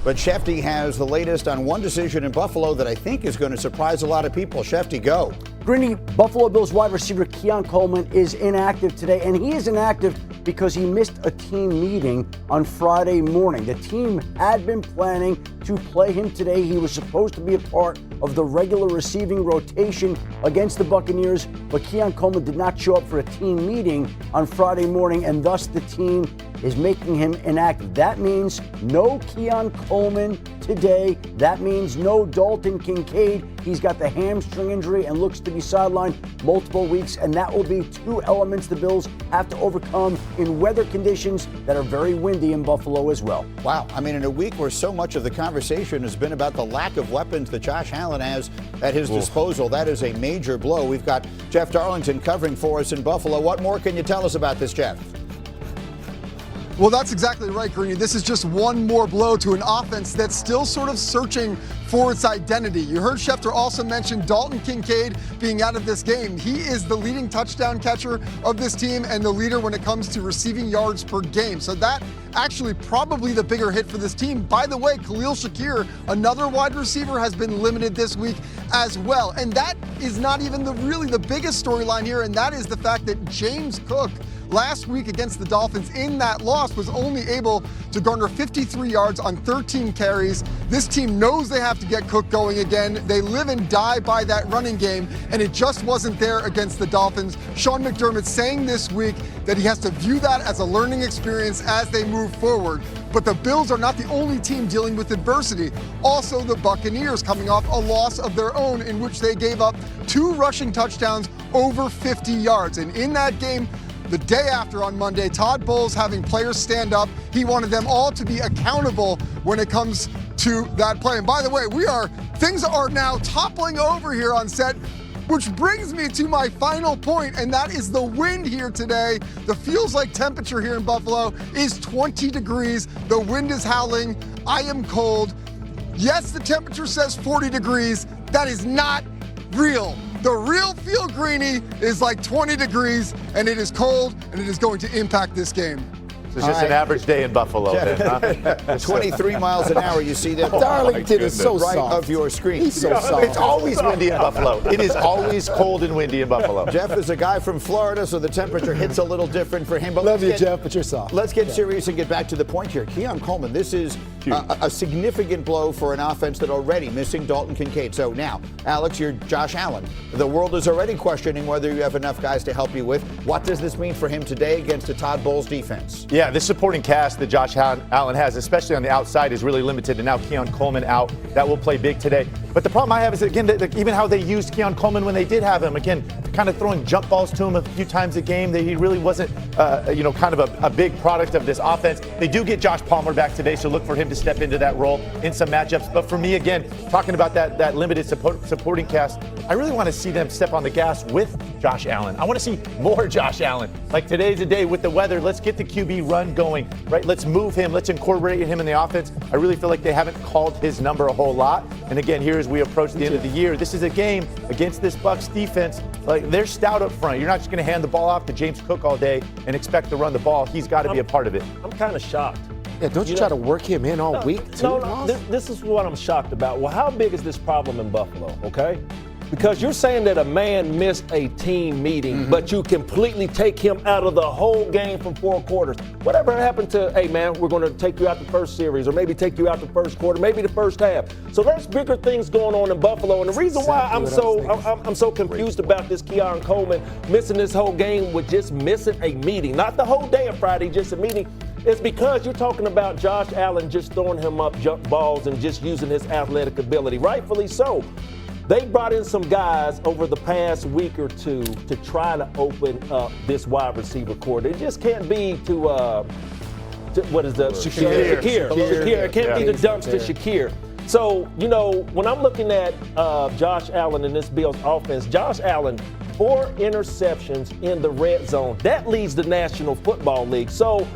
But Shefty has the latest on one decision in Buffalo that I think is going to surprise a lot of people. Shefty, go. Greeny, Buffalo Bills wide receiver Keon Coleman is inactive today, and he is inactive because he missed a team meeting on Friday morning. The team had been planning to play him today. He was supposed to be a part of the regular receiving rotation against the Buccaneers, but Keon Coleman did not show up for a team meeting on Friday morning, and thus the team is making him inactive. That means no Keon Coleman today. That means no Dalton Kincaid. He's got the hamstring injury and looks to be sidelined multiple weeks, and that will be two elements the Bills have to overcome in weather conditions that are very windy in Buffalo as well. Wow. I mean, in a week where so much of the conversation has been about the lack of weapons that Josh Allen has at his disposal, that is a major blow. We've got Jeff Darlington covering for us in Buffalo. What more can you tell us about this, Jeff? Well, that's exactly right, Greeny. This is just one more blow to an offense that's still sort of searching for its identity. You heard Schefter also mention Dalton Kincaid being out of this game. He is the leading touchdown catcher of this team and the leader when it comes to receiving yards per game. So that actually probably the bigger hit for this team. By the way, Khalil Shakir, another wide receiver, has been limited this week as well. And that is not even really the biggest storyline here, and that is the fact that James Cook last week against the Dolphins in that loss was only able to garner 53 yards on 13 carries. This team knows they have to get Cook going again. They live and die by that running game, and it just wasn't there against the Dolphins. Sean McDermott saying this week that he has to view that as a learning experience as they move forward. But the Bills are not the only team dealing with adversity. Also, the Buccaneers coming off a loss of their own in which they gave up 2 rushing touchdowns over 50 yards. And in that game, the day after on Monday, Todd Bowles having players stand up. He wanted them all to be accountable when it comes to that play. And by the way, things are now toppling over here on set, which brings me to my final point, and that is the wind here today. The feels like temperature here in Buffalo is 20 degrees. The wind is howling. I am cold. Yes, the temperature says 40 degrees. That is not real. The real feel, Greeny, is like 20 degrees, and it is cold, and it is going to impact this game. It's just an average day in Buffalo. Then, huh? 23 miles an hour. You see that? Darlington is so right soft. of your screen. He's so soft. It's always windy in Buffalo. It is always cold and windy in Buffalo. Jeff is a guy from Florida, so the temperature hits a little different for him. But Love you, Jeff, but you're soft. Let's get serious and get back to the point here. Keon Coleman, this is a significant blow for an offense that already missing Dalton Kincaid. So now, Alex, you're Josh Allen. The world is already questioning whether you have enough guys to help you with. What does this mean for him today against a Todd Bowles defense? Yeah, this supporting cast that Josh Allen has, especially on the outside, is really limited. And now Keon Coleman out. That will play big today. But the problem I have is, again, even how they used Keon Coleman when they did have him. Again, kind of throwing jump balls to him a few times a game. That he really wasn't, kind of a big product of this offense. They do get Josh Palmer back today, so look for him to step into that role in some matchups. But for me, again, talking about that limited supporting cast, I really want to see them step on the gas with Josh Allen. I want to see more Josh Allen. Like today's a day with the weather. Let's get the QB run going, right? Let's move him. Let's incorporate him in the offense. I really feel like they haven't called his number a whole lot. And again, here as we approach the end of the year, this is a game against this Bucs defense. Like, they're stout up front. You're not just going to hand the ball off to James Cook all day and expect to run the ball. He's got to be a part of it. I'm kind of shocked. Yeah, don't you try to work him in all week, too? No, this is what I'm shocked about. Well, how big is this problem in Buffalo, okay? Because you're saying that a man missed a team meeting, but you completely take him out of the whole game from 4 quarters. Whatever happened to, hey, man, we're going to take you out the first series, or maybe take you out the first quarter, maybe the first half. So there's bigger things going on in Buffalo. And the reason why I'm so confused about this Keon Coleman missing this whole game with just missing a meeting, not the whole day of Friday, just a meeting, it's because you're talking about Josh Allen just throwing him up jump balls and just using his athletic ability, rightfully so. They brought in some guys over the past week or two to try to open up this wide receiver core. It just can't be Shakir. It can't be the dumps to Shakir. So, when I'm looking at Josh Allen and this Bills offense, Josh Allen, 4 interceptions in the red zone. That leads the National Football League. So,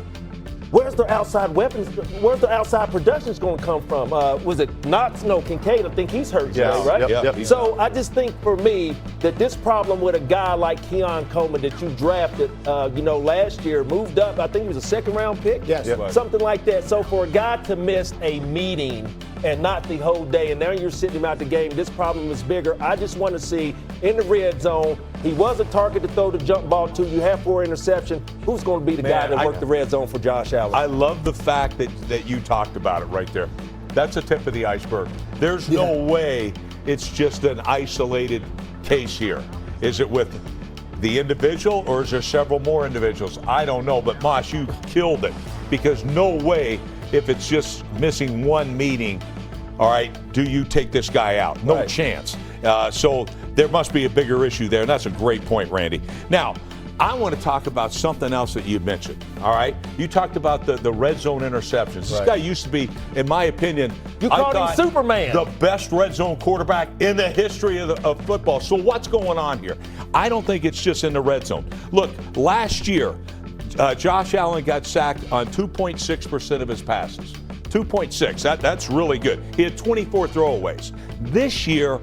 where's their outside weapons? Where's the outside productions going to come from? Was it Knox? No, Kincaid. I think he's hurt today, right? Yep. So I just think for me that this problem with a guy like Keon Coleman that you drafted, last year, moved up. I think he was a second-round pick. Yes. Yep. Something like that. So for a guy to miss a meeting and not the whole day, and now you're sitting him out the game, this problem is bigger. I just want to see in the red zone, he was a target to throw the jump ball to. You have 4 interceptions. Who's going to be the guy that worked the red zone for Josh Allen? I love the fact that you talked about it right there. That's the tip of the iceberg. There's no way it's just an isolated case here. Is it with the individual or is there several more individuals? I don't know, but Mosh, you killed it, because no way, if it's just missing one meeting, all right, do you take this guy out? No chance. So there must be a bigger issue there, and that's a great point, Randy. Now, I want to talk about something else that you mentioned, all right? You talked about the red zone interceptions. This guy used to be, in my opinion, you called him Superman, the best red zone quarterback in the history of football. So what's going on here? I don't think it's just in the red zone. Look, last year, Josh Allen got sacked on 2.6% of his passes. 2.6, that's really good. He had 24 throwaways. This year,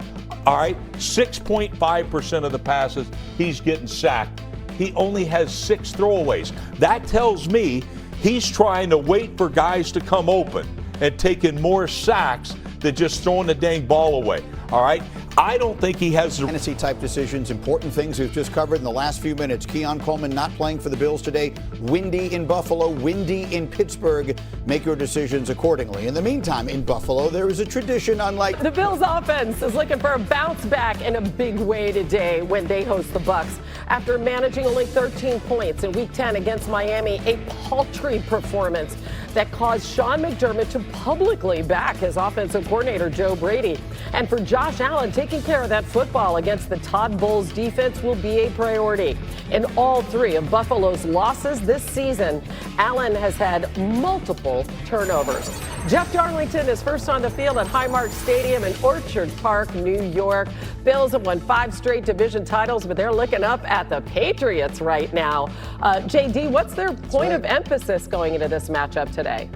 all right, 6.5% of the passes he's getting sacked. He only has 6 throwaways. That tells me he's trying to wait for guys to come open and taking more sacks than just throwing the dang ball away. All right? I don't think he has the fantasy-type decisions, important things we've just covered in the last few minutes. Keon Coleman not playing for the Bills today. Windy in Buffalo, windy in Pittsburgh. Make your decisions accordingly. In the meantime, in Buffalo, there is a tradition unlike... The Bills offense is looking for a bounce back in a big way today when they host the Bucs. After managing only 13 points in Week 10 against Miami, a paltry performance that caused Sean McDermott to publicly back his offensive coordinator, Joe Brady. And for Josh Allen, taking care of that football against the Todd Bowles defense will be a priority. In all 3 of Buffalo's losses this season, Allen has had multiple turnovers. Jeff Darlington is first on the field at Highmark Stadium in Orchard Park, New York. Bills have won 5 straight division titles, but they're looking up at the Patriots right now. JD, what's their point of emphasis going into this matchup today?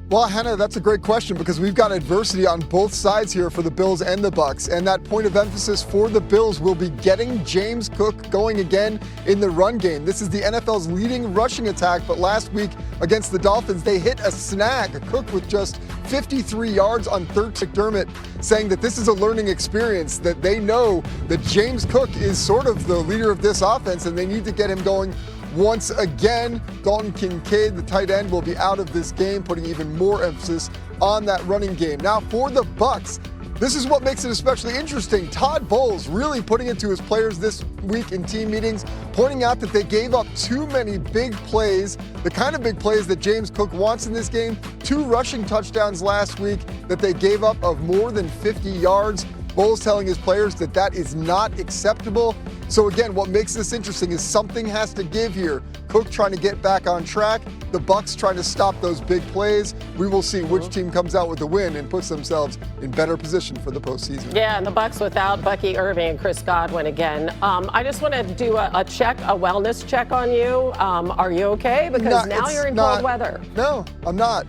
Well, Hannah, that's a great question, because we've got adversity on both sides here for the Bills and the Bucs. And that point of emphasis for the Bills will be getting James Cook going again in the run game. This is the NFL's leading rushing attack, but last week against the Dolphins, they hit a snag. Cook with just 53 yards on 13. McDermott saying that this is a learning experience, that they know that James Cook is sort of the leader of this offense and they need to get him going once again. Dalton Kincaid, the tight end, will be out of this game, putting even more emphasis on that running game. Now for the Bucs, this is what makes it especially interesting. Todd Bowles really putting it to his players this week in team meetings, pointing out that they gave up too many big plays, the kind of big plays that James Cook wants in this game. 2 rushing touchdowns last week that they gave up of more than 50 yards. Bowles telling his players that that is not acceptable. So again, what makes this interesting is something has to give here. Cook trying to get back on track, the Bucs trying to stop those big plays. We will see which team comes out with the win and puts themselves in better position for the postseason. Yeah, and the Bucs without Bucky Irving and Chris Godwin again. I just want to do a wellness check on you. Are you okay? Because now you're in cold weather. No, I'm not.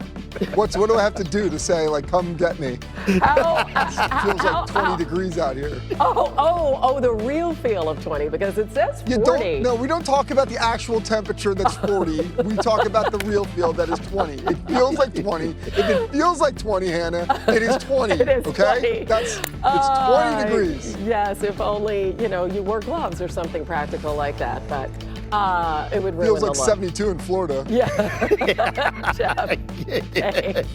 What do I have to do to say, like, come get me? It feels like 20 degrees out here. Oh, the real feel of 20, because it says 40. We don't talk about the actual temperature that's 40. We talk about the real feel that is 20. It feels like 20. If it feels like 20, Hannah, it is 20. It is okay? 20. It's 20 degrees. Yes, if only, you wore gloves or something practical like that, but it would ruin feels the like look. 72 in Florida. Yeah. Jeff, thanks.